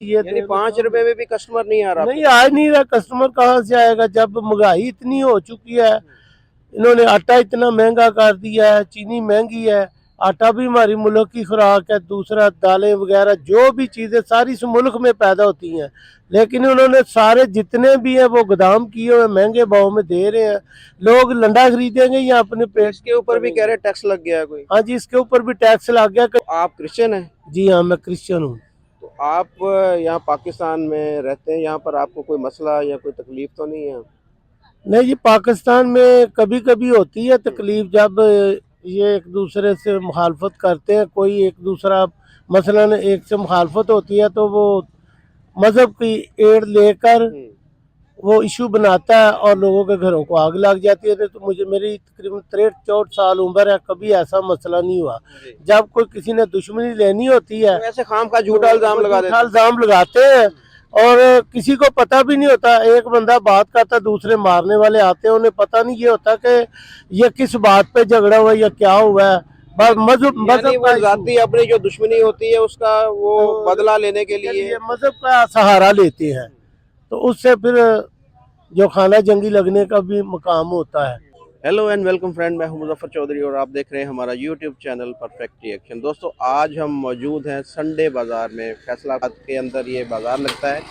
ये यानी 5 रुपए में भी कस्टमर नहीं आ रहा? नहीं, आ नहीं रहा कस्टमर, कहाँ से आएगा जब महंगाई इतनी हो चुकी है। इन्होंने आटा इतना महंगा कर दिया है, चीनी महंगी है। आटा भी हमारी मुल्क की खुराक है, दूसरा दालें वगैरह जो भी चीज़ें सारी इस मुल्क में पैदा होती हैं, लेकिन उन्होंने सारे जितने भी हैं वो गोदाम किए हुए महंगे भाव में दे रहे हैं। लोग लंडा खरीदेंगे या अपने पेट इसके ऊपर भी कह रहे टैक्स लग गया है कोई? हाँ जी, इसके ऊपर भी टैक्स लग गया। आप क्रिश्चियन हैं? जी हाँ, मैं क्रिश्चियन हूँ। तो आप यहाँ पाकिस्तान में रहते हैं, यहाँ पर आपको कोई मसला या कोई तकलीफ तो नहीं है? नहीं जी, पाकिस्तान में कभी कभी होती है तकलीफ, जब ये एक दूसरे से मुखालफत करते हैं, कोई एक दूसरा मसलन एक से मुखालफत होती है तो वो मजहब की एड लेकर वो इशू बनाता है और लोगों के घरों को आग लग जाती है। तो मुझे मेरी तकरीबन 63-64 साल उम्र है, कभी ऐसा मसला नहीं हुआ। जब कोई किसी ने दुश्मनी लेनी होती है तो ऐसे खाम का झूठा इल्जाम लगा देते हैं। इल्जाम लगाते हैं और किसी को पता भी नहीं होता। एक बंदा बात करता, दूसरे मारने वाले आते हैं, उन्हें पता नहीं ये होता कि ये किस बात पे झगड़ा हुआ या क्या हुआ है। बस मजहब यानी वो का जाती अपनी जो दुश्मनी होती है उसका वो बदला लेने के लिए मजहब का सहारा लेते हैं, तो उससे फिर जो खाना जंगी लगने का भी मकाम होता है। हेलो एंड वेलकम फ्रेंड, मैं हूं मुजफ्फर चौधरी और आप देख रहे हैं हमारा यूट्यूब चैनल परफेक्ट रिएक्शन। दोस्तों, आज हम मौजूद हैं संडे बाज़ार में। फैसलाबाद के अंदर ये बाज़ार लगता है।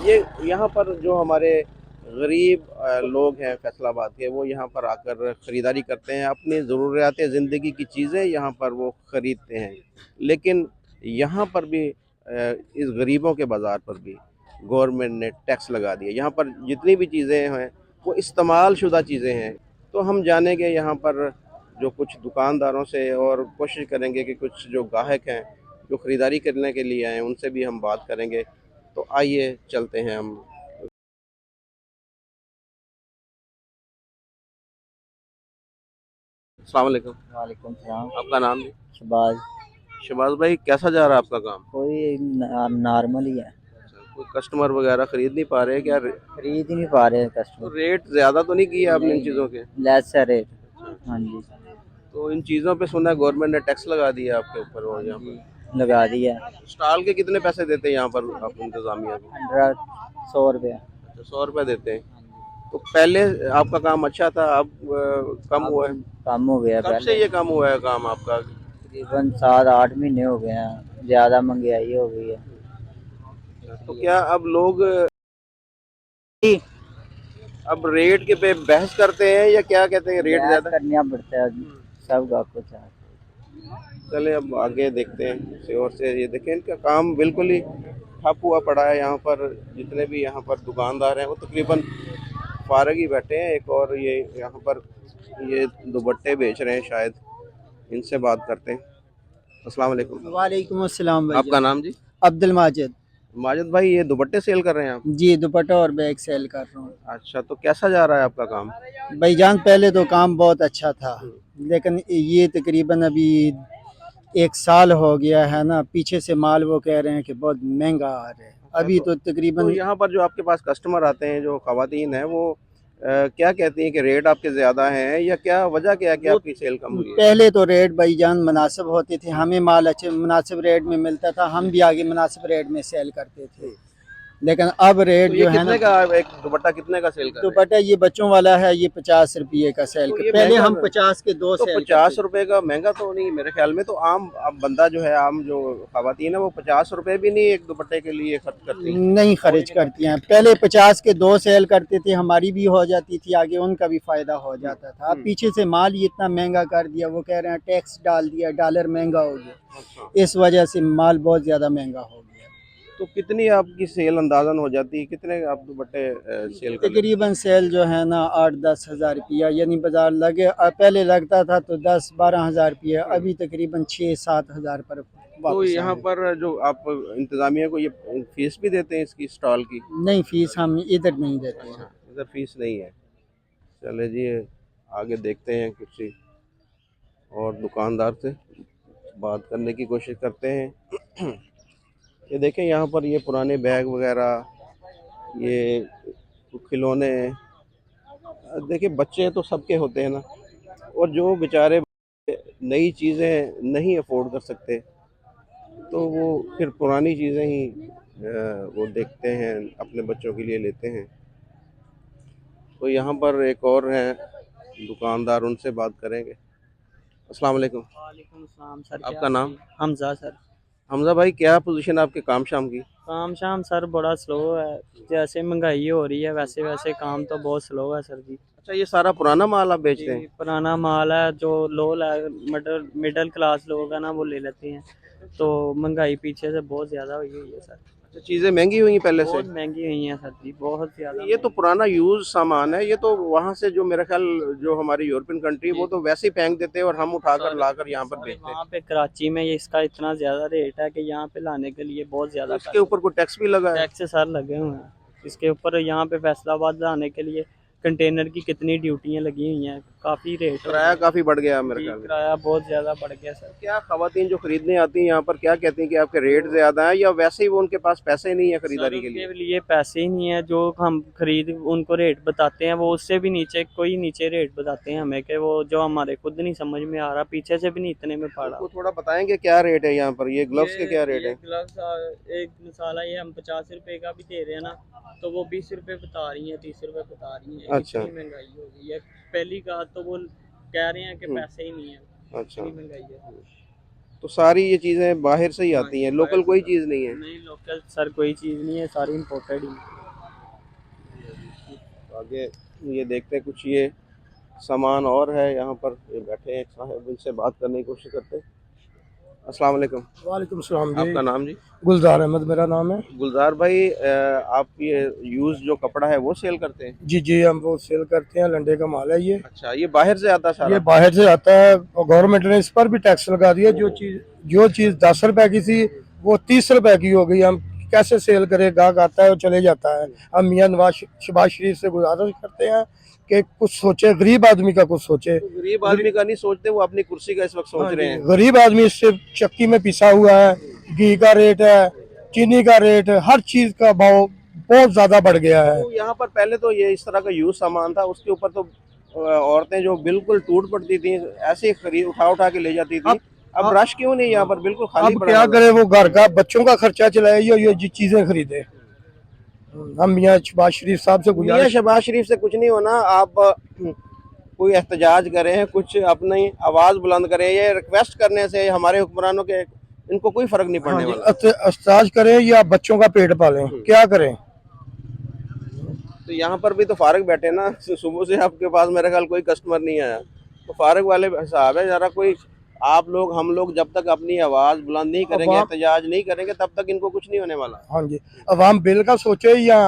ये यहाँ पर जो हमारे गरीब लोग हैं फैसलाबाद के, वो यहाँ पर आकर ख़रीदारी करते हैं, अपनी ज़रूरियात ज़िंदगी की चीज़ें यहाँ पर वो ख़रीदते हैं। लेकिन यहाँ पर भी इस गरीबों के बाज़ार पर भी गवर्नमेंट ने टैक्स लगा दिया। यहाँ पर जितनी भी चीज़ें हैं वो इस्तेमाल शुदा चीज़ें हैं। तो हम जानेंगे यहाँ पर जो कुछ दुकानदारों से और कोशिश करेंगे कि कुछ जो ग्राहक हैं जो ख़रीदारी करने के लिए आए हैं उनसे भी हम बात करेंगे। तो आइए चलते हैं हम। अस्सलाम वालेकुम। वालेकुम सलाम। आपका नाम जी? शबाज। शबाज भाई, कैसा जा रहा है आपका काम? कोई नॉर्मल ही है। कोई कस्टमर वगैरह ख़रीद नहीं पा रहे क्या? खरीद ही नहीं पा रहे तो कस्टमर। रेट ज़्यादा तो नहीं किया आपने इन चीज़ों के? लेस है रेट। हाँ जी। तो इन चीज़ों पे सुना है गवर्नमेंट ने टैक्स लगा दिया आपके ऊपर और यहाँ पर लगा दिया। स्टॉल के कितने पैसे देते हैं यहाँ पर आप इंतज़ामिया को? 100 रुपया। अच्छा, 100 रुपये देते हैं। तो पहले आपका काम अच्छा था, अब कम हुआ है? कम हो गया। कब से पहले ये कम हुआ है काम आपका? तकरीबन 7-8 महीने हो गए हैं। ज़्यादा महंगाई हो गई है। तो क्या अब लोग अब रेट के पे बहस करते हैं या क्या कहते हैं रेट ज़्यादा करना पड़ता है सब का कुछ है। चले अब आगे देखते हैं किसी और से। ये देखें, इनका काम बिल्कुल ही ठप हुआ पड़ा है। यहाँ पर जितने भी यहाँ पर दुकानदार हैं वो तकरीबन फारग ही बैठे हैं। एक और ये यहाँ पर ये दुपट्टे बेच रहे हैं शायद, इनसे बात करते हैं। अस्सलाम वालेकुम। वालेकुम अस्सलाम भाई। आपका नाम जी? अब्दुल माजिद। माजिद भाई, ये दुपट्टे सेल कर रहे हैं आप? जी, दुपट्टा और बैग सेल कर रहा हूँ। अच्छा, तो कैसा जा रहा है आपका काम? भाईजान पहले तो काम बहुत अच्छा था, लेकिन ये तकरीबन अभी 1 साल हो गया है ना, पीछे से माल वो कह रहे हैं कि बहुत महंगा आ रहा है। अभी तो तो तकरीबन यहाँ पर जो आपके पास कस्टमर आते हैं, जो ख़वातीन हैं, वो क्या कहती हैं कि रेट आपके ज़्यादा हैं या क्या वजह क्या है कि आपकी सेल कम हुई है? पहले तो रेट भाईजान मुनासिब होते थे, हमें माल अच्छे मुनासिब रेट में मिलता था, हम भी आगे मुनासिब रेट में सेल करते थे। लेकिन अब रेट तो ये जो है ना, कितने का एक दुपट्टा कितने का सेल कर रहे हैं? दुपट्टा ये बच्चों वाला है, ये 50 रुपये का सेल तो कर। ये पहले महंगा हम है। 50 के 2 तो सेल 50 रुपए का महंगा तो नहीं मेरे ख्याल में। तो आम अब बंदा जो है, आम जो खवातीन है, वो 50 रुपए भी नहीं एक दुपट्टे के लिए खर्च करती? नहीं खर्च करती हैं। पहले 50 के 2 सेल करते थे, हमारी भी हो जाती थी, आगे उनका भी फायदा हो जाता था। अब पीछे से माल ही इतना महंगा कर दिया, वो कह रहे हैं टैक्स डाल दिया, डॉलर महंगा हो गया, अच्छा, इस वजह से माल बहुत ज्यादा महंगा हो गया। तो कितनी आपकी सेल अंदाजन हो जाती है? कितने आप दुपट्टे सेल कर लेते तकरीबन सेल जो है ना 8-10 हज़ार रुपया, यानी बाजार लगे पहले लगता था तो 10-12 हज़ार रुपया, अभी तकरीबन 6-7 हज़ार पर हैं? तो वापस आ यहाँ गए। पर जो आप इंतज़ामिया को ये फीस भी देते हैं इसकी स्टॉल की? नहीं, फीस हम इधर नहीं देते हैं। अच्छा, इधर फीस नहीं है। चले जी, आगे देखते हैं किसी और दुकानदार से बात करने की कोशिश करते हैं। ये देखें, यहाँ पर ये पुराने बैग वगैरह, ये खिलौने, देखिए बच्चे तो सबके होते हैं ना, और जो बेचारे नई चीज़ें नहीं अफोर्ड कर सकते तो वो फिर पुरानी चीज़ें ही वो देखते हैं, अपने बच्चों के लिए लेते हैं। तो यहाँ पर एक और है दुकानदार, उनसे बात करेंगे। अस्सलाम वालेकुम। वालेकुम सलाम सर। आपका नाम? हमजा सर। हमजा भाई, क्या पोजीशन है आपके काम शाम की? काम शाम सर बड़ा स्लो है, जैसे महंगाई हो रही है वैसे वैसे काम तो बहुत स्लो है सर जी। अच्छा, ये सारा पुराना माल आप बेचते हैं? जी, पुराना माल है, जो लो मिडिल क्लास लोग हैं ना वो ले लेते हैं, तो महंगाई पीछे से बहुत ज़्यादा हुई हुई है सर। अच्छा, चीज़ें महंगी हुई हैं पहले से? बहुत महंगी हुई हैं सर जी, बहुत ज़्यादा। ये तो पुराना यूज सामान है, ये तो वहाँ से जो मेरा ख्याल जो हमारी यूरोपियन कंट्री वो तो वैसे ही फेंक देते हैं और हम उठाकर लाकर यहाँ पर बेचते हैं। वहाँ पे कराची में ये इसका इतना ज़्यादा रेट है कि यहाँ पे लाने के लिए बहुत ज़्यादा इसके ऊपर कोई टैक्स भी लगा है? टैक्स सर लगे हुए हैं इसके ऊपर। यहाँ पे फैसलाबाद लाने के लिए कंटेनर की कितनी ड्यूटियाँ लगी हुई हैं, काफ़ी रेट हो किराया गया। काफी बढ़ गया मेरे जी, ख्याल में। किराया बहुत ज़्यादा बढ़ गया सर। क्या खवातीन जो खरीदने आती हैं यहाँ पर क्या कहती हैं कि आपके रेट ज्यादा हैं, या वैसे ही वो उनके पास पैसे नहीं है खरीदारी के लिए? उनके लिए पैसे ही नहीं है, जो हम खरीद उनको रेट बताते हैं वो उससे भी नीचे, कोई नीचे रेट बताते हैं हमें, कि वो जो हमारे खुद नहीं समझ में आ रहा, पीछे से भी नहीं इतने में पड़ा। आपको थोड़ा बताएंगे क्या रेट है यहाँ पर? ये ग्लव्स के क्या रेट है? ग्लव्स एक मसाला ये हम 50 रुपए का भी दे रहे हैं ना, तो वो 20 रुपए बता रही है, 30 रुपए बता रही है। अच्छा। इतनी महंगाई हो गई है। पहली बात तो वो कह रहे हैं कि पैसे ही नहीं है, अच्छा, इतनी महंगाई है। तो सारी ये चीजें बाहर से ही आती हैं, लोकल कोई चीज नहीं है? नहीं, लोकल सर कोई चीज़ नहीं है, सारी इम्पोर्टेड ही। आगे ये देखते हैं, कुछ ये सामान और है यहाँ पर। ये बैठे हैं एक साहब, इनसे बात करने की कोशिश करते हैं। अस्सलाम वालेकुम। वालेकुम सलाम जी। आपका नाम जी? गुलजार अहमद मेरा नाम है। गुलजार भाई, आप ये यूज जो कपड़ा है वो सेल करते हैं? जी जी, हम वो सेल करते हैं, लंडे का माल है ये। अच्छा, ये बाहर से आता है ये सारा? बाहर से आता है और गवर्नमेंट ने इस पर भी टैक्स लगा दिया। जो चीज़ 10 रुपए की थी वो 30 रुपए की हो गई। हम कैसे सेल करें? गाहक आता है और चले जाता है। हम मियाँ नवाज शहबाज शरीफ से गुजारिश करते हैं कि कुछ सोचे, गरीब आदमी का कुछ सोचे। तो गरीब आदमी का नहीं सोचते, वो अपनी कुर्सी का इस वक्त सोच रहे हैं। गरीब आदमी इससे चक्की में पिसा हुआ है, घी का रेट है, चीनी का रेट है, हर चीज का भाव बहुत ज्यादा बढ़ गया है। तो यहाँ पर पहले तो ये इस तरह का यूज सामान था, उसके ऊपर तो औरतें जो बिल्कुल टूट पड़ती थी, ऐसे ही खरीद उठा उठा के ले जाती थी। अब रश क्यों नहीं यहाँ पर? बिल्कुल खाली अब पड़ा क्या हुआ है। करे, वो घर का बच्चों का खर्चा चलाए ये चीजें खरीदे। हम मियाँ शहबाज शरीफ साहब से मियाँ गुजारिश, शहबाज शरीफ से कुछ नहीं होना, आप कोई एहतजाज करें, कुछ अपनी आवाज बुलंद करें। ये रिक्वेस्ट करने से हमारे हुक्मरानों के इनको कोई फर्क नहीं पड़ने वाला। एहतजाज करें या बच्चों का पेट पालें, क्या करें? तो यहाँ पर भी तो फारग बैठे ना, सुबह से आपके पास मेरे ख्याल कोई कस्टमर नहीं आया, तो फारग वाले हिसाब है। जरा कोई आप लोग, हम लोग जब तक अपनी आवाज बुलंद नहीं करेंगे, एहतजाज नहीं करेंगे, तब तक इनको कुछ नहीं होने वाला। हाँ जी, अवाम बिल का सोचे या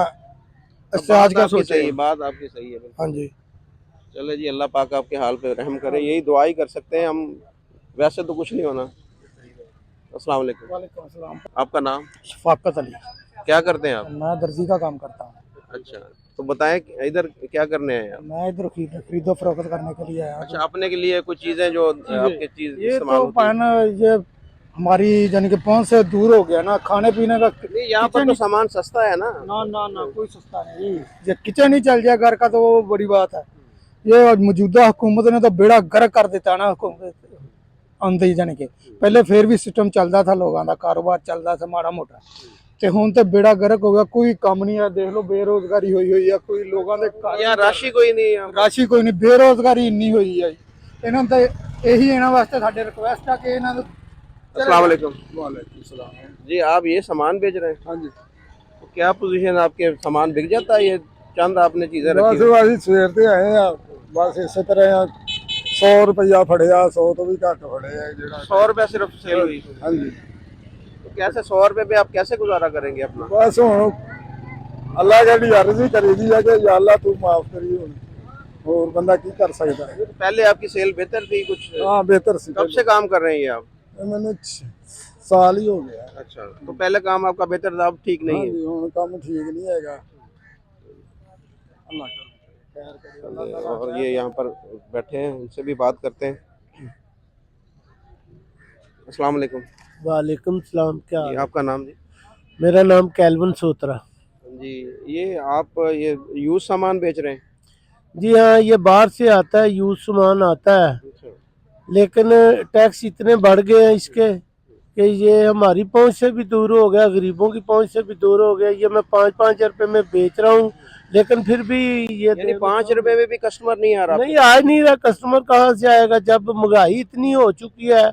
एहतजाज का सोचे? बात आपकी सही है बिल्कुल। हाँ जी। चले जी, अल्लाह पाक आपके हाल पे रहम करे, यही दुआ ही कर सकते हैं हम, वैसे तो कुछ नहीं होना। अस्सलाम वालेकुम। वालेकुम अस्सलाम। आपका नाम? शफाकत अली। क्या करते हैं आप? मैं दर्जी का काम करता हूँ। अच्छा, तो बताएं इधर क्या करने आए आप? मैं इधर खरीदो फरोख्त करने के लिए आया हूँ। अच्छा, अपने के लिए कुछ चीजें जो आपके चीज ये इस्तेमाल तो होती है। पान ये हमारी यानी कि पहुंच से दूर हो गया ना, खाने पीने का। नहीं, यहाँ पर तो सामान सस्ता है ना। ना कोई सस्ता नहीं। ये किचन ही चल जाए घर का तो वो बड़ी बात है। ये मौजूदा हुकूमत ने तो बेड़ा गर्क कर दिता ना, हुकूमत आंदे ही जाने के। पहले फिर भी सिस्टम चलता था, लोगों का कारोबार चलता था माड़ा मोटा, ते हुण ते बेड़ा गर्क हो गया। कोई काम नहीं है, देख लो बेरोजगारी हुई हुई है, कोई लोगों दे यहाँ राशि कोई नहीं है। राशि कोई नहीं, बेरोजगारी इन्नी हुई है। इन्हों ते यही इन्हों वास्ते साडे रिक्वेस्ट है कि इन्हों अस्सलाम वालेकुम। वालेकुम सलाम जी, आप ये सामान बेच रहे हैं? हाँ जी। तो क्या पोजीशन आपके सामान बिक जाता है? ये चंद आपने चीजें रखी हुई? ਅਸੀਂ ਸਵੇਰ ਤੇ ਆਏ ਆ, ਬਸ ਇਸੇ ਤਰ੍ਹਾਂ 100 ਰੁਪਇਆ ਫੜਿਆ, 100 ਤੋਂ ਵੀ ਘੱਟ ਫੜਿਆ ਜਿਹੜਾ। 100 रुपए सिर्फ सेल हुई? ਹਾਂਜੀ। तो कैसे 100 रुपए पे आप कैसे गुजारा करेंगे अपना? ਬਸ ਹੁਣ ਅੱਲਾ ਜਿਹੜੀ ਅਰਜ਼ੀ ਕਰੀਦੀ ਹੈ ਕਿ ਯਾ ਅੱਲਾ ਤੂੰ ਮਾਫ ਕਰੀ। ਹੁਣ ਹੋਰ ਬੰਦਾ ਕੀ ਕਰ ਸਕਦਾ ਹੈ? तो पहले आपकी सेल बेहतर थी कुछ? ਹਾਂ ਬਿਹਤਰ ਸੀ। कब से काम कर रहे हैं ये आप? ਮੈਨੂੰ ਸਾਲ ਹੀ ਹੋ ਗਿਆ। अच्छा, तो पहले काम आपका बेहतर था, अब ठीक नहीं है। ਹਾਂਜੀ, ਹੁਣ ਕੰਮ ਠੀਕ ਨਹੀਂ ਹੈਗਾ। ਅੱਲਾ खैर करे। और ये यहाँ पर बैठे हैं, इनसे भी बात करते हैं। अस्सलाम वालेकुम। वालेकुम सलाम। क्या जी, आपका नाम जी? मेरा नाम कैल्विन सोत्रा। जी, ये आप ये यूज सामान बेच रहे हैं? जी हाँ, ये बाहर से आता है, यूज सामान आता है, अच्छा। लेकिन टैक्स इतने बढ़ गए हैं इसके कि ये हमारी पहुंच से भी दूर हो गया, गरीबों की पहुंच से भी दूर हो गया। ये मैं 5-5 रुपए में बेच रहा हूँ, लेकिन फिर भी ये यानी 5 रुपए में भी कस्टमर नहीं आ रहा नहीं आ नहीं रहा। कस्टमर कहाँ से आएगा जब महंगाई इतनी हो चुकी है।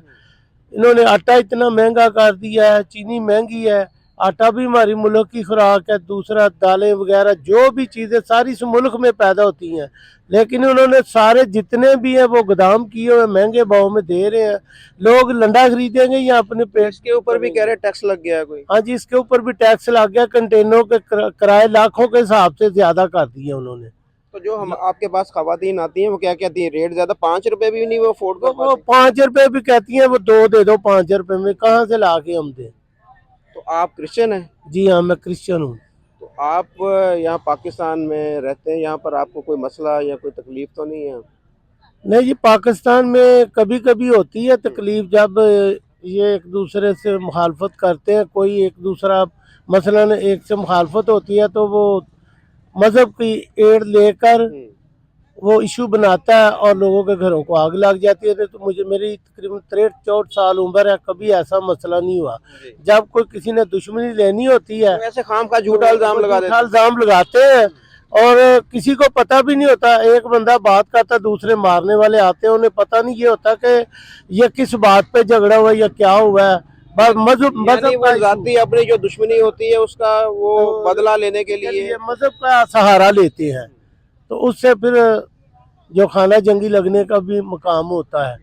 इन्होंने आटा इतना महंगा कर दिया है, चीनी महंगी है। आटा भी हमारी मुल्क की खुराक है, दूसरा दालें वगैरह जो भी चीज़ें सारी इस मुल्क में पैदा होती हैं, लेकिन उन्होंने सारे जितने भी हैं वो गोदाम किए हुए महंगे भाव में दे रहे हैं। लोग लंडा खरीदेंगे या अपने पेट इसके ऊपर भी कह रहे टैक्स लग गया है कोई। हाँ जी, इसके ऊपर भी टैक्स लग गया। कंटेनरों के किराए लाखों के हिसाब से ज्यादा कर दिए उन्होंने। तो जो हम आपके पास खवातीन आती हैं वो क्या कहती हैं, रेट ज्यादा, 5 रुपए भी नहीं वो अफोर्ड कर वो पाती? 5 रुपए भी कहती हैं, वो 2 दे दो 5 रुपए में, कहाँ से ला के हम दें। तो आप क्रिश्चियन हैं? जी हाँ, मैं क्रिश्चियन हूँ। तो आप यहाँ पाकिस्तान में रहते हैं, यहाँ पर आपको कोई मसला या कोई तकलीफ तो नहीं है? नहीं जी, पाकिस्तान में कभी कभी होती है तकलीफ जब ये एक दूसरे से मुखालफत करते हैं। कोई एक दूसरा मसलन एक से मुखालफत होती है तो वो मजहब की एड लेकर वो इशू बनाता है और लोगों के घरों को आग लग जाती है। तो मुझे मेरी तकरीबन 63-64 साल उम्र है, कभी ऐसा मसला नहीं हुआ। जब कोई किसी ने दुश्मनी लेनी होती है तो ऐसे खाम का झूठा इल्जाम लगा देते हैं। इल्जाम लगाते हैं और किसी को पता भी नहीं होता। एक बंदा बात करता, दूसरे मारने वाले आते हैं, उन्हें पता नहीं ये होता कि ये किस बात पे झगड़ा हुआ या क्या हुआ है। बस मजहब यानी वो का जाती अपनी जो दुश्मनी होती है उसका वो बदला लेने के लिए मजहब का सहारा लेते हैं, तो उससे फिर जो खाना जंगी लगने का भी मकाम होता है।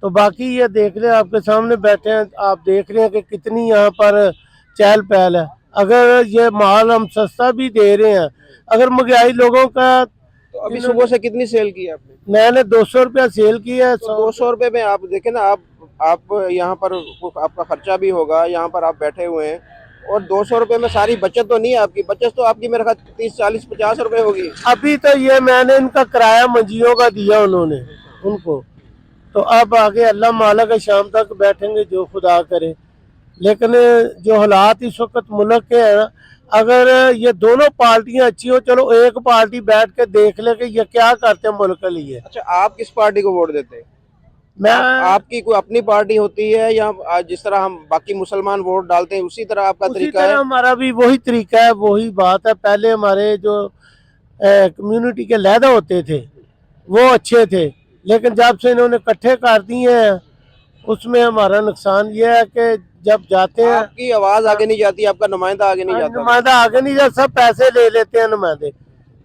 तो बाकी ये देख रहे हैं, आपके सामने बैठे हैं, आप देख रहे हैं कि कितनी यहाँ पर चहल पहल है। अगर ये माल हम सस्ता भी दे रहे हैं, अगर महंगाई लोगों का, तो अभी सुबह से कितनी सेल की आपने? मैंने 200 रुपया सेल की है। तो 200 रुपए में आप देखें ना, आप यहाँ पर आपका खर्चा भी होगा, यहाँ पर आप बैठे हुए हैं, और 200 रुपए में सारी बचत तो नहीं है आपकी। बचत तो आपकी मेरे ख्याल 30-40-50 रुपए होगी। अभी तो ये मैंने इनका किराया मंजियों का दिया उन्होंने उनको, तो अब आगे अल्लाह मालिक है, शाम तक बैठेंगे जो खुदा करे। लेकिन जो हालात इस वक्त मुल्क के हैं, अगर ये दोनों पार्टियां अच्छी हो, चलो एक पार्टी बैठ के देख ले कि ये क्या करते हैं मुल्क के लिए। अच्छा, आप किस पार्टी को वोट देते हैं? मैं आपकी कोई अपनी पार्टी होती है या जिस तरह हम बाकी मुसलमान वोट डालते हैं उसी तरह आपका उसी तरीका तरह है? हमारा भी वही तरीका है, वही बात है। पहले हमारे जो कम्युनिटी के लहदा होते थे वो अच्छे थे, लेकिन जब से इन्होंने इकट्ठे कर दिए हैं उसमें हमारा नुकसान ये है कि जब जाते हैं आपकी आवाज आगे नहीं जाती, आपका नुमाइंदा आगे नहीं जाता। नुमाइंदा आगे नहीं जाता, सब पैसे ले लेते हैं नुमाइंदे,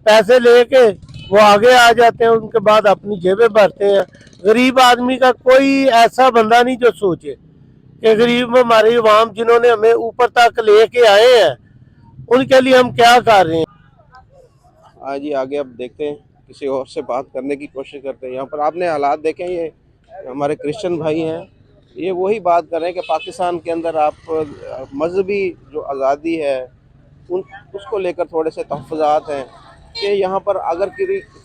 पैसे लेके वो आगे आ जाते हैं, उनके बाद अपनी जेबें भरते हैं। गरीब आदमी का कोई ऐसा बंदा नहीं जो सोचे कि गरीब हमारी अवाम जिन्होंने हमें ऊपर तक लेके आए हैं उनके लिए हम क्या कर रहे हैं। हाँ जी, आगे अब देखते हैं, किसी और से बात करने की कोशिश करते हैं। यहाँ पर आपने हालात देखे, ये हमारे क्रिश्चियन भाई हैं, ये वही बात कर रहे हैं कि पाकिस्तान के अंदर आप मजहबी जो आज़ादी है उसको लेकर थोड़े से तहफ़्फ़ुज़ात हैं कि यहाँ पर अगर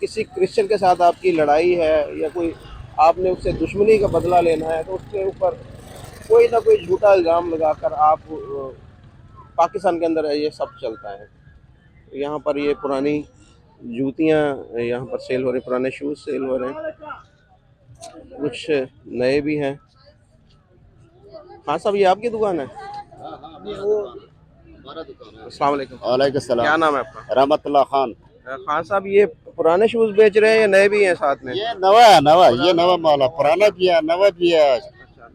किसी क्रिश्चियन के साथ आपकी लड़ाई है या कोई आपने उससे दुश्मनी का बदला लेना है तो उसके ऊपर कोई ना कोई झूठा इल्ज़ाम लगाकर आप पाकिस्तान के अंदर ये सब चलता है। यहाँ पर ये पुरानी जूतियाँ यहाँ पर सेल हो रही, पुराने शूज़ सेल हो रहे हैं, कुछ नए भी हैं। हाँ साहब, ये आपकी दुकान है? अस्सलाम वालेकुम। वालेकुम सलाम। क्या नाम है आपका? रहमतुल्लाह खान। खान साहब, ये पुराने शूज़ बेच रहे हैं या नए भी हैं साथ में? ये नवा है, नवा, ये नवा माल है, पुराना भी है नवा भी है।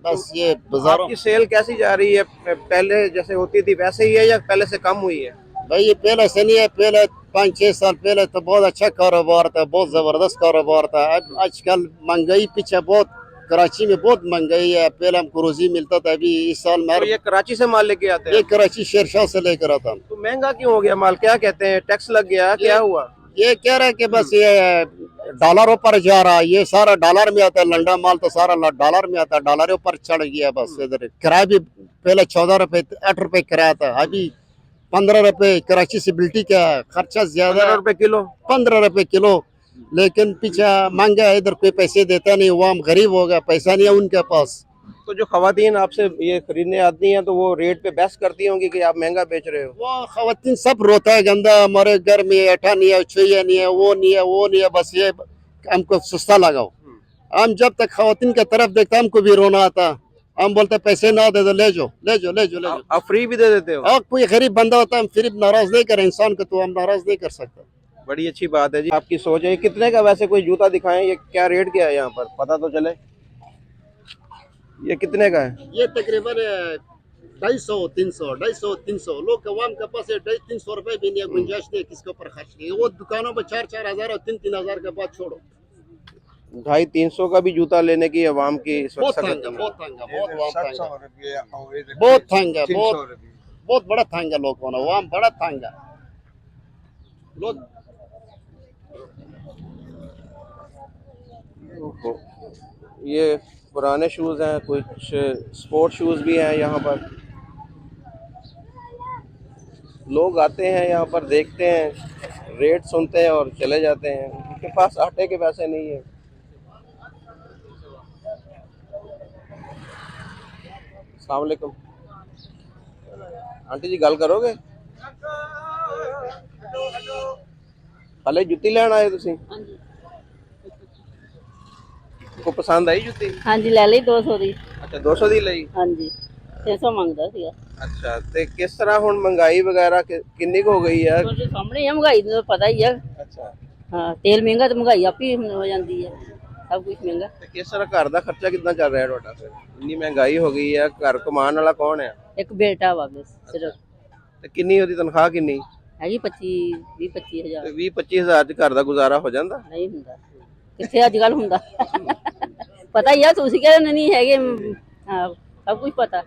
बस ये बाजारों आपकी सेल कैसी जा रही है? पहले जैसे होती थी वैसे ही है या पहले से कम हुई है? भाई ये पहले से नहीं है, पहले 5-6 साल पहले तो बहुत अच्छा कारोबार था, बहुत जबरदस्त कारोबार था। आजकल महंगाई पीछे बहुत, कराची में बहुत महंगाई है। पहले हमको रोजी मिलता था, अभी इस साल तो ये कराची से माल लेके आते हैं? ये कराची शेरशाह से लेकर आता हूँ। तो महंगा क्यों हो गया माल? क्या कहते हैं, टैक्स लग गया, क्या हुआ? ये कह रहे हैं कि बस ये डॉलरों पर जा रहा है, ये सारा डॉलर में आता है, लंडा माल तो सारा डॉलर में आता है, डॉलरों पर चढ़ गया। बस इधर किराया भी पहले 14 रुपए 8 रुपए किराया था, अभी 15 रुपए। कराची से बिल्टी का खर्चा ज्यादा, 15 रुपए किलो। 15 रुपए किलो, लेकिन पीछे महंगा है, इधर कोई पैसे देता नहीं, वो हम गरीब हो गया, पैसा नहीं है उनके पास। तो जो खवातीन आपसे ये खरीदने आती हैं तो वो रेट पे बहस करती होंगी कि आप महंगा बेच रहे हो? वो खवातीन सब रोता है, गंदा हमारे घर में ऐठा नहीं है, छुइया नहीं है, वो नहीं है, वो नहीं है, बस ये हमको सस्ता लगाओ। हम जब तक खवातीन की तरफ देखते हमको भी रोना आता, हम बोलते हैं पैसे ना दे दो, ले जाओ ले जाओ ले जाओ ले जाओ। आप फ्री भी दे देते हो? और कोई गरीब बंदा होता है हम फिर नाराज नहीं करें इंसान को, तो हम नाराज नहीं कर सकते। बड़ी अच्छी बात है जी, आपकी सोच है। कितने का वैसे कोई जूता दिखाएं, ये क्या रेट क्या है यहाँ पर, पता तो चले। ये कितने का है? ये तकरीबन 250, 300 लोग कवाम के पास 250-300 रुपए भी नहीं है, गुंजाइश नहीं है किसके ऊपर खर्च नहीं है। वो दुकानों पर 4-4 हजार और 3-3 हजार के बाद छोड़ो। 250-300 का भी जूता लेने की आवाम की इस वक्त बहुत सख्त महंगा, है। बहुत महंगा, बहुत महंगा, बहुत महंगा, बहुत बड़ा महंगा लोग होना, आवाम बड़ा महंगा लोग। ओहो, ये पुराने शूज़ हैं, कुछ स्पोर्ट शूज़ भी हैं यहाँ पर। लोग आते हैं यहाँ पर, देखते हैं, रेट सुनते हैं और चले जाते हैं। उनके पास आटे के पैसे नहीं है। अस्सलाम वालेकुम आंटी जी, गल करोगे? हले जुत्ती लैन आए तुसी? को पसंद आई जुत्ती? हाँ जी, ले ली 200 ਦੀ। अच्छा, 200 ਦੀ ਲਈ? ਹਾਂਜੀ 300 ਮੰਗਦਾ ਸੀਗਾ। ਅੱਛਾ, ਤੇ ਕਿਸ ਤਰ੍ਹਾਂ ਹੁਣ ਮਹਿੰਗਾਈ ਵਗੈਰਾ ਕਿੰਨੀ ਕੁ ਹੋ ਗਈ ਹੈ? ਤੁਹਾਡੇ ਸਾਹਮਣੇ ਆ, ਮਹਿੰਗਾਈ ਦਾ ਪਤਾ ਹੀ ਆ। ਅੱਛਾ, ਹਾਂ, ਤੇਲ ਮਹਿੰਗਾ ਤੇ ਮਹਿੰਗਾਈ ਆਪੀ ਹੋ ਜਾਂਦੀ ਹੈ, ਸਭ ਕੁਝ ਮਹਿੰਗਾ। ਤੇ ਕਿਸ ਤਰ੍ਹਾਂ ਘਰ ਦਾ ਖਰਚਾ ਕਿੱਦਾਂ ਚੱਲ ਰਿਹਾ ਤੁਹਾਡਾ ਫਿਰ? ਇੰਨੀ ਮਹਿੰਗਾਈ ਹੋ ਗਈ ਹੈ, ਘਰ ਕਮਾਉਣ ਵਾਲਾ ਕੌਣ ਹੈ? ਇੱਕ ਬੇਟਾ ਵਾ ਬਸ ਸਿਰਫ। ਤੇ ਕਿੰਨੀ ਉਹਦੀ ਤਨਖਾਹ ਕਿੰਨੀ? ਹੈਗੀ 25 ਹਜ਼ਾਰ। 20-25 ਹਜ਼ਾਰ ਚ ਘਰ ਦਾ ਗੁਜ਼ਾਰਾ ਹੋ ਜਾਂਦਾ? ਨਹੀਂ ਹੁੰਦਾ, ਕਿੱਥੇ ਅੱਜ ਕੱਲ ਹੁੰਦਾ। ਪਤਾ ਹੀ ਆ, ਤੁਸੀਂ ਕਹਿੰਦੇ ਨਹੀਂ ਹੈਗੇ। ਹਾਂ, ਸਭ ਕੁਝ ਪਤਾ।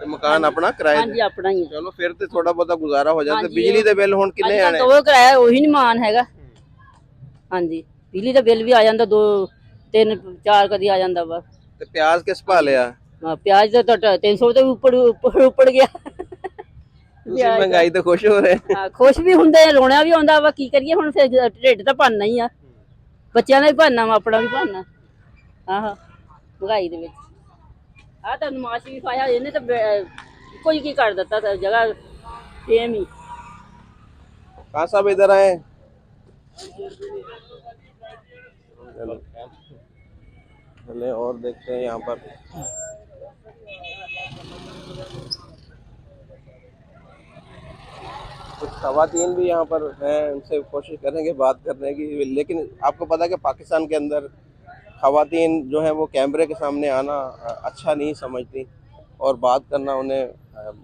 ਤੇ ਮਕਾਨ ਆਪਣਾ ਕਿਰਾਏ ਹਾਂਜੀ, ਤੇ? ਆਪਣਾ ਹੀ ਆ। ਚਲੋ ਫਿਰ ਤੇ ਥੋੜਾ ਬਹੁਤਾ ਗੁਜ਼ਾਰਾ ਹੋ ਜਾਂਦਾ। ਹਾਂਜੀ, ਬਿਜਲੀ ਦੇ ਬਿੱਲ ਹੁਣ ਕਿੰਨੇ ਆਣੇ? ਉਹ ਕਿਰਾਇਆ ਉਹੀ ਨਹੀਂ ਮਾਨ ਹੈਗਾ। ਹਾਂਜੀ, ਬਿਜਲੀ ਦਾ ਬਿੱਲ ਵੀ ਆ ਜਾਂਦਾ 2-3-4 ਕਦੀ ਆ ਜਾਂਦਾ ਬਸ। ਤੇ ਪਿਆਜ਼ ਕਿਸ ਭਾ ਲਿਆ? ਪਿਆਜ਼ ਦਾ ਤਾਂ 300 ਤੋਂ ਉੱਪਰ ਗਿਆ। ਤੁਸੀਂ ਮਹਿੰਗਾਈ ਤੋਂ ਖੁਸ਼ ਹੋ ਰਹੇ? ਹਾਂ, ਖੁਸ਼ ਵੀ ਹੁੰਦੇ ਆ, ਰੋਣਾ ਵੀ ਆਉਂਦਾ ਵਾ। ਕੀ ਕਰੀਏ ਹੁਣ, ਫਿਰ ਢਿੱਡ ਤਾਂ ਭਰਨਾ ਹੀ ਆ, ਬੱਚਿਆਂ ਦਾ ਵੀ ਭਰਨਾ ਵਾ, ਆਪਣਾ ਵੀ ਭਰਨਾ। ਆਹ ਮਹਿੰਗਾਈ ਦੇ ਵਿੱਚ ਆਹ ਤਾਂ ਨਮਾਜ਼ ਵੀ ਪਾਇਆ ਇਹਨੇ ਤਾਂ ਕੋਈ ਕੀ ਕਰ ਦਿੱਤਾ ਤਾਂ ਜਗ੍ਹਾ ਸੇਮ ਹੀ। कहाँ साहब इधर आए? चले और देखते हैं यहाँ पर। कुछ खवातीन भी यहाँ पर हैं, उनसे कोशिश करेंगे बात करने की। लेकिन आपको पता है कि पाकिस्तान के अंदर खवातीन जो है वो कैमरे के सामने आना अच्छा नहीं समझती और बात करना उन्हें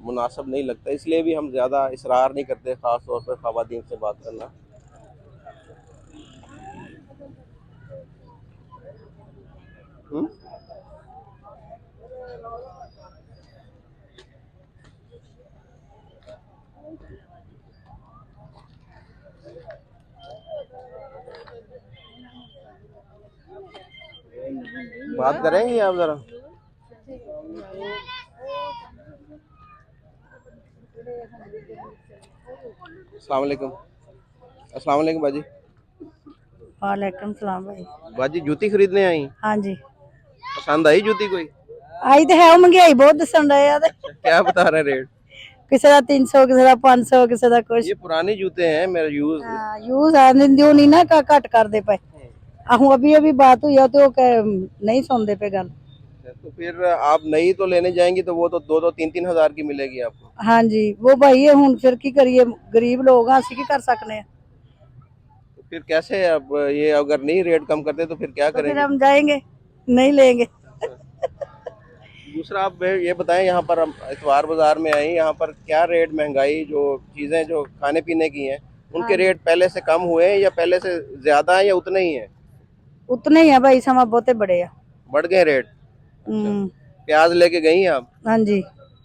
मुनासिब नहीं लगता, इसलिए भी हम ज़्यादा इसरार नहीं करते ख़ास तौर पर खवातीन से बात करना। बात करेंगे आप ज़रा? अस्सलाम वालेकुम। अस्सलाम वालेकुम बाजी। वालेकुम सलाम भाई। बाजी जूती खरीदने आई? हाँ जी, पसंद आई जूती कोई? आई तो है, महंगाई बहुत दसन रहे आ। क्या बता रहे रेट? किसी का 300, किसी का 500, किसी का कुछ। ये पुराने जूते हैं मेरे यूज। यूज आने दियो नहीं ना, का घट कर दे पे। आहू अभी अभी बात हुई है तो नहीं सुनते पे गल। तो फिर आप नई तो लेने जाएंगी तो वो तो 2-2, 3-3 हजार की मिलेगी आपको। हाँ जी, वो भाई है हूँ, फिर की करिए, गरीब लोग हैं, असं की कर सकते हैं। तो फिर कैसे अब ये अगर नहीं रेट कम करते तो फिर क्या तो फिर करेंगे? हम जाएंगे, नहीं लेंगे। दूसरा आप ये बताएं, यहाँ पर हम इतवार बाजार में आए, यहाँ पर क्या रेट, महंगाई, जो चीजें जो खाने पीने की हैं उनके रेट पहले से कम हुए हैं या पहले से ज्यादा है या उतने ही है? उतने ही है भाई, समा बहुते बड़े है। बढ़ गए रेट? प्याज लेके गई आप? हाँ जी।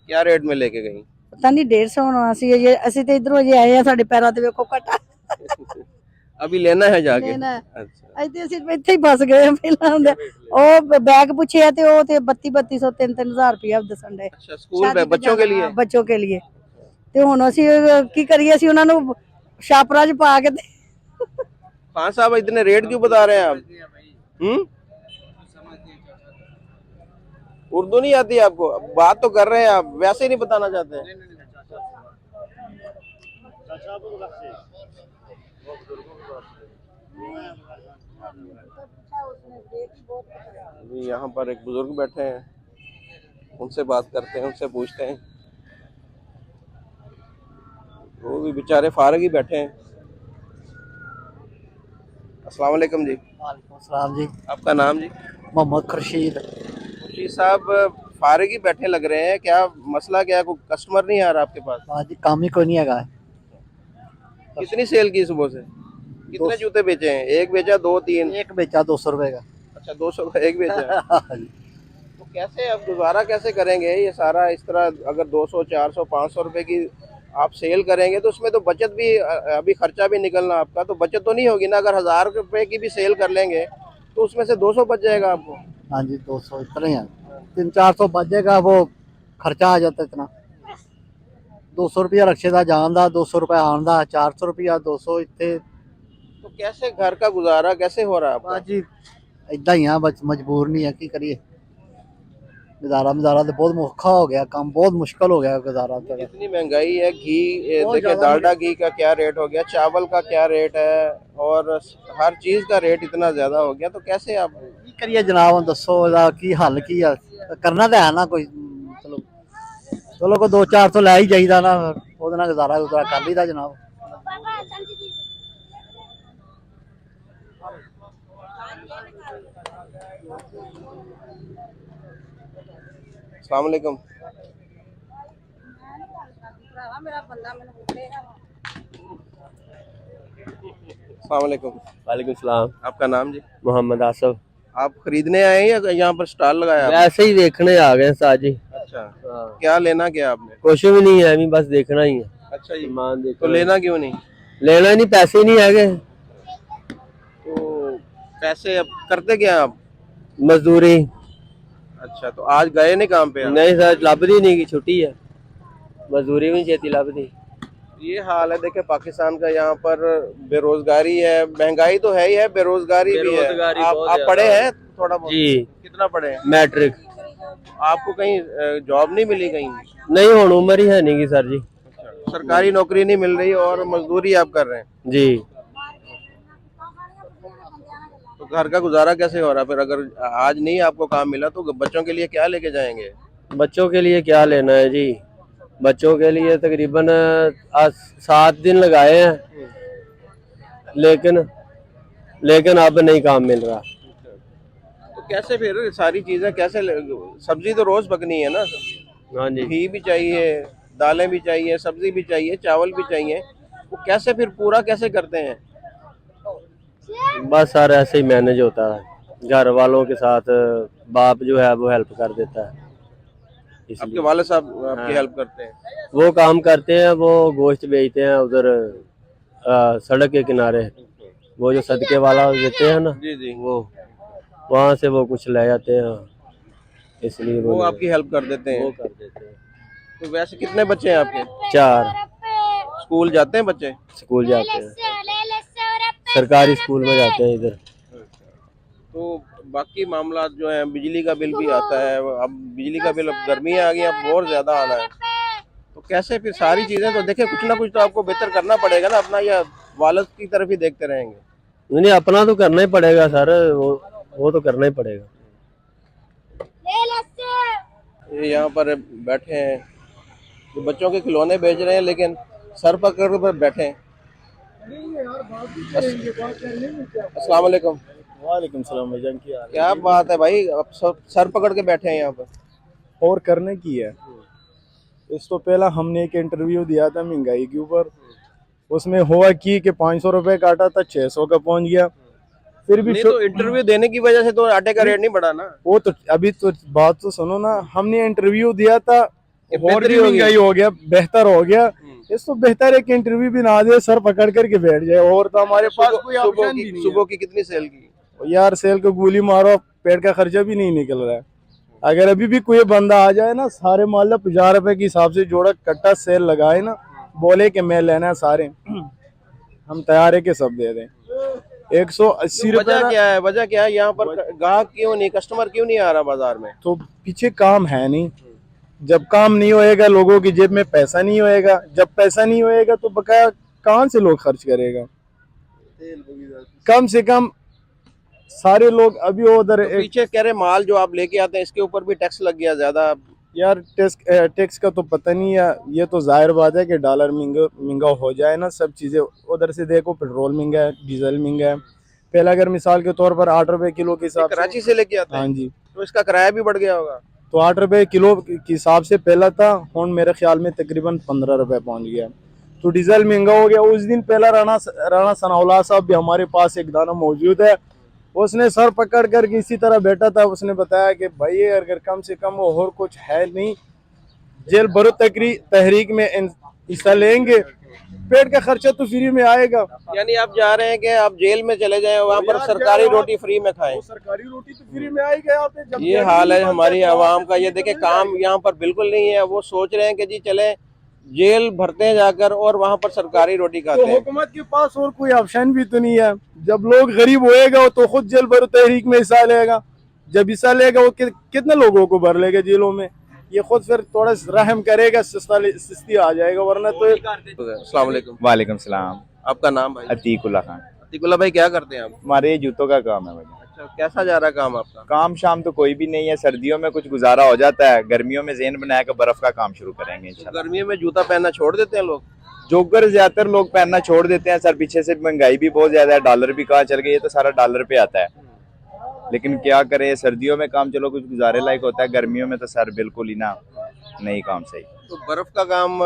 क्या रेट में लेके गई? पता नहीं 150 होना। असि तो इधरों जे आए हैं, साडे पैरां ते वेखो कटा। अभी लेना है जाके? लेना है। अच्छा, ਇੱਥੇ ਅਸੀਂ ਇੱਥੇ ਹੀ ਫਸ ਗਏ ਪਹਿਲਾਂ ਹੁੰਦੇ ਉਹ बैग पूछे ਤੇ ਉਹ ਤੇ 3200 3-3000 रुपया ਦੱਸਣ ਦੇ। अच्छा, स्कूल में बच्चों के लिए? ਬੱਚੋਂ के लिए ਤੇ ਹੁਣ ਅਸੀਂ ਕੀ ਕਰੀਏ, ਅਸੀਂ ਉਹਨਾਂ ਨੂੰ ਛਾਪਰਾ 'ਚ ਪਾ ਕੇ खान साहब इतने रेट क्यों बता रहे हैं आप? उर्दू नहीं आती आपको? बात तो कर रहे हैं आप, वैसे ही नहीं बताना चाहते? यहाँ पर एक बुजुर्ग बैठे हैं उनसे बात करते हैं, उनसे पूछते हैं। वो भी बेचारे फारग ही बैठे हैं। अस्सलाम वालेकुम जी। सलाम जी। आपका नाम जी? मोहम्मद खुर्शीद। जी साहब, फारग ही बैठे लग रहे हैं, क्या मसला क्या है? कोई कस्टमर नहीं आ रहा आपके पास? आज काम ही कोई नहीं है। कितनी सेल की सुबह से? कितने जूते बेचे हैं? एक बेचा, दो, तीन? एक बेचा 200 रुपए का। अच्छा, 200 का एक बेचा है। तो कैसे अब गुजारा कैसे करेंगे ये सारा? इस तरह अगर 200, 400, 500 रुपए की आप सेल करेंगे तो उसमें तो बचत भी, अभी खर्चा भी निकलना आपका, तो बचत तो नहीं होगी ना। अगर 1000 रुपए की भी सेल कर लेंगे तो उसमें से 200 बच जाएगा आपको। हाँ जी, 200 इतना ही है। 300-400 बचेगा, वो खर्चा आ जाता इतना। 200 रुपया रक्शे का जान दा, 200 रुपया आन दा, 400 रुपया, 200 इतने। तो कैसे घर का गुजारा कैसे हो रहा है आपका? जी इदा ही है, बस मजबूर नहीं है, की करिए। गुजारा तो बहुत औखा हो गया, काम बहुत मुश्किल हो गया गुजारा तो। इतनी महंगाई है, घी बहुत देखिए, ज्यादा डालडा घी का क्या रेट हो गया, चावल का क्या रेट है, और हर चीज का रेट इतना ज्यादा हो गया, तो कैसे आप? की करिए जनाब, दसो की हल की है, करना तो है ना कोई। चलो चलो को 200-400 लै ही चाहिए ना, ਉਹਦੇ ਨਾਲ गुजारा कर लीदा जनाब। अस्सलाम वालेकुम। अस्सलाम वालेकुम। वालेकुम सलाम। आपका नाम जी? मोहम्मद आसफ। आप खरीदने आए हैं या यहाँ पर स्टॉल लगाया आपने? वैसे ही देखने आ गए साथ जी। अच्छा, क्या लेना क्या आपने? कुछ भी नहीं है, अभी बस देखना ही है। अच्छा जी, सामान तो देखना। लेना क्यों नहीं? लेना नहीं, पैसे नहीं है। तो पैसे अब करते क्या आप? मजदूरी। अच्छा, तो आज गए नहीं काम पे आप? नहीं सर, लभदी नहीं की छुट्टी है, मजदूरी भी छेती लभदी। ये हाल है। देखिए पाकिस्तान का, यहाँ पर बेरोजगारी है, महंगाई तो है ही है, बेरोजगारी भी है। बेरोजगारी आप बहुत आप ज्यादा पढ़े है। हैं थोड़ा बहुत? जी। कितना पढ़े हैं? मैट्रिक। आपको कहीं जॉब नहीं मिली कहीं? नहीं, हुण उम्र ही है नहीं की सर जी। सरकारी नौकरी नहीं मिल रही और मजदूरी आप कर रहे हैं? जी। तो घर का गुजारा कैसे हो रहा? फिर अगर आज नहीं आपको काम मिला तो बच्चों के लिए क्या लेके जाएंगे? बच्चों के लिए क्या लेना है जी, बच्चों के लिए तकरीबन आज 7 दिन लगाए हैं, लेकिन अब नहीं काम मिल रहा। तो कैसे फिर सारी चीजें कैसे सब्जी तो रोज पकनी है ना? हाँ जी। घी भी चाहिए, दालें भी चाहिए, सब्जी भी चाहिए, चावल भी चाहिए, वो कैसे फिर पूरा कैसे करते हैं? बस सर ऐसे ही मैनेज होता है, घर वालों के साथ बाप जो है वो हेल्प कर देता है। आपके वाले साहब आपकी हेल्प करते हैं? वो काम करते हैं, वो गोश्त बेचते हैं उधर सड़क के किनारे, वो जो सदके वाला देते हैं ना, जी जी, वो वहाँ से वो कुछ ले जाते हैं, इसलिए वो आपकी हेल्प कर देते हैं। वो कर देते हैं। तो वैसे कितने बच्चे हैं आपके? 4 स्कूल जाते हैं बच्चे? स्कूल जाते हैं, सरकारी स्कूल में जाते हैं इधर। तो बाकी मामला जो है, बिजली का बिल भी आता है, अब बिजली का बिल, अब गर्मी आ गई, अब और ज्यादा आना है, तो कैसे फिर सारी चीजें? तो देखिए कुछ ना कुछ तो आपको बेहतर करना पड़ेगा ना अपना, या वालद की तरफ ही देखते रहेंगे? नहीं, अपना तो करना ही पड़ेगा सर, वो तो करना ही पड़ेगा। ये यहाँ पर बैठे हैं, तो बच्चों के खिलौने बेच रहे हैं, लेकिन सर पकड़ कर बैठे हैं। अस्सलाम वालेकुम। वालेकुम सलाम भाईजान, की हाल? क्या बात है भाई, अब सब सर पकड़ के बैठे हैं यहाँ पर? और करने की है। इस तो पहला हमने एक इंटरव्यू दिया था महंगाई के ऊपर, उसमें हुआ कि 500 रुपए काटा था, 600 का पहुंच गया। फिर भी नहीं, तो इंटरव्यू देने की वजह से तो आटे का रेट नहीं बढ़ा ना? वो तो अभी तो बात तो सुनो ना, हमने इंटरव्यू दिया था और बेहतरी भी हो गई। महंगाई हो गया, बेहतर हो गया। इस तो बेहतर है कि इंटरव्यू भी ना दे, सर पकड़ करके बैठ जाए, और तो हमारे पास कोई ऑप्शन भी नहीं है। सुबह की कितनी सेल की? यार सेल को गोली मारो, पेट का खर्चा भी नहीं निकल रहा है। अगर अभी भी कोई बंदा आ जाए ना, सारे माल 50 रुपए के हिसाब से जोड़ा कट्टा सेल लगाए ना, बोले कि मैं लेना है सारे, हम तैयार है कि सब दे दें। 180 रुपए। वजह क्या है? वजह क्या है? यहाँ पर ग्राहक क्यों नहीं, कस्टमर क्यों नहीं आ रहा बाजार में? तो पीछे काम है नहीं, जब काम नहीं होएगा, लोगों की जेब में पैसा नहीं होएगा, जब पैसा नहीं होएगा तो बकाया कहाँ से लोग खर्च करेगा? कम से कम सारे लोग अभी उधर तो पीछे कह रहे माल जो आप लेके आते हैं इसके ऊपर भी टैक्स लग गया ज्यादा। यार टैक्स का तो पता नहीं है। ये तो जाहिर बात है कि डॉलर महंगा हो जाए ना, सब चीज़ें उधर से देखो, पेट्रोल महंगा है, डीजल महंगा है। पहले अगर मिसाल के तौर पर 8 रुपए किलो के हिसाब कराची से लेके आते हैं, हाँ जी, तो इसका किराया भी बढ़ गया होगा। तो 8 रुपए किलो के हिसाब से पहला था, और मेरे ख्याल में तकरीबन 15 रुपए पहुंच गया। तो डीजल महंगा हो गया। उस दिन पहला राणा सनाउल्लाह साहब भी हमारे पास एक दाना मौजूद है, उसने सर पकड़ कर इसी तरह बैठा था। उसने बताया कि भाई अगर कम से कम और कुछ है नहीं, जेल भरो तहरीक में हिस्सा लेंगे, पेट का खर्चा तो फ्री में आएगा। यानी आप जा रहे हैं कि आप जेल में चले जाएं, वहाँ पर सरकारी रोटी फ्री में खाएं। सरकारी रोटी तो फ्री में आएगा यहाँ पे। जब ये हाल है हमारी आवाम का। ये देखे काम यहाँ पर बिल्कुल नहीं है। वो सोच रहे हैं कि जी चले जेल भरते हैं जाकर और वहाँ पर सरकारी रोटी खाते तो हैं। हुकूमत के पास और कोई ऑप्शन भी तो नहीं है। जब लोग गरीब होएगा तो खुद जेल भरो तहरीक में हिस्सा लेगा। जब हिस्सा लेगा वो कितने लोगों को भर लेगा जेलों में। ये खुद फिर थोड़ा रहम करेगा, सुस्ती आ जाएगा, वरना तो। अस्सलाम वालेकुम। वालेकुम सलाम। आपका नाम भाई? अतीकुल्ला खान। अतीकुल्ला भाई, क्या करते हैं आप? हमारे ये जूतों का काम है भाई। अच्छा, कैसा जा रहा है काम आपका? काम शाम तो कोई भी नहीं है, सर्दियों में कुछ गुजारा हो जाता है, गर्मियों में ज़हन बनाया कर बर्फ का काम शुरू करेंगे इंशाल्लाह। गर्मियों में जूता पहनना छोड़ देते हैं लोग? जोगर ज्यादातर लोग पहनना छोड़ देते हैं सर। पीछे से महंगाई भी बहुत ज्यादा है, डॉलर भी कहाँ चल गई है, तो सारा डॉलर पे आता है। लेकिन क्या करें, सर्दियों में काम चलो कुछ गुजारे लायक होता है, गर्मियों में तो सर बिल्कुल ही ना, नहीं काम सही। तो बर्फ का काम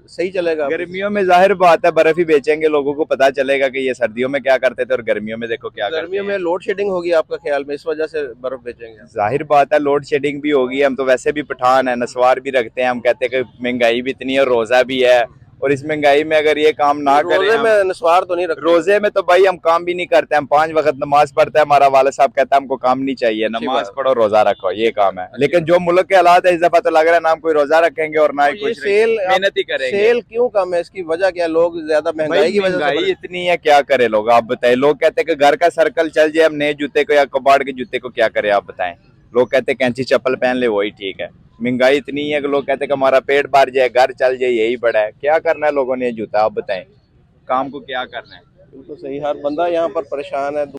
सही चलेगा? गर्मियों में जाहिर बात है बर्फ ही बेचेंगे, लोगों को पता चलेगा कि ये सर्दियों में क्या करते थे और गर्मियों में देखो क्या करते हैं। गर्मियों में लोड शेडिंग होगी आपका ख्याल में, इस वजह से बर्फ बेचेंगे? जाहिर बात है लोड शेडिंग भी होगी। हम तो वैसे भी पठान है, नस्वार भी रखते हैं। हम कहते हैं कि महंगाई भी इतनी है, रोजा भी है, और इस महंगाई में अगर ये काम ना करें, रोजे में नस्वार तो नहीं रखते? रोजे में तो भाई हम काम भी नहीं करते। हम 5 वक्त नमाज पढ़ते हैं। हमारा वाला साहब कहता है हमको काम नहीं चाहिए, नमाज पढ़ो रोजा रखो, ये काम है। लेकिन जो मुल्क के हालात है, इस दफा तो लग रहा है ना हम कोई रोजा रखेंगे और ना ही तो ये कुछ सेल मेहनत ही करेंगे। सेल क्यों कम है? इसकी वजह क्या? लोग ज्यादा महंगाई की वजह महंगाई से? इतनी है, क्या करे लोग, आप बताएं। लोग कहते हैं कि घर का सर्कल चल जाए, हम नए जूते को या कबाड़ के जूते को क्या करें, आप बताएं। लोग कहते हैं कैंची चप्पल पहन ले, वही ठीक है। महंगाई इतनी है कि लोग कहते हैं कि हमारा पेट भर जाए, घर चल जाए, यही बड़ा है। क्या करना है लोगों ने ये जूता, आप बताएं, काम को क्या करना है। बिल्कुल सही। हर बंदा यहाँ पर परेशान है।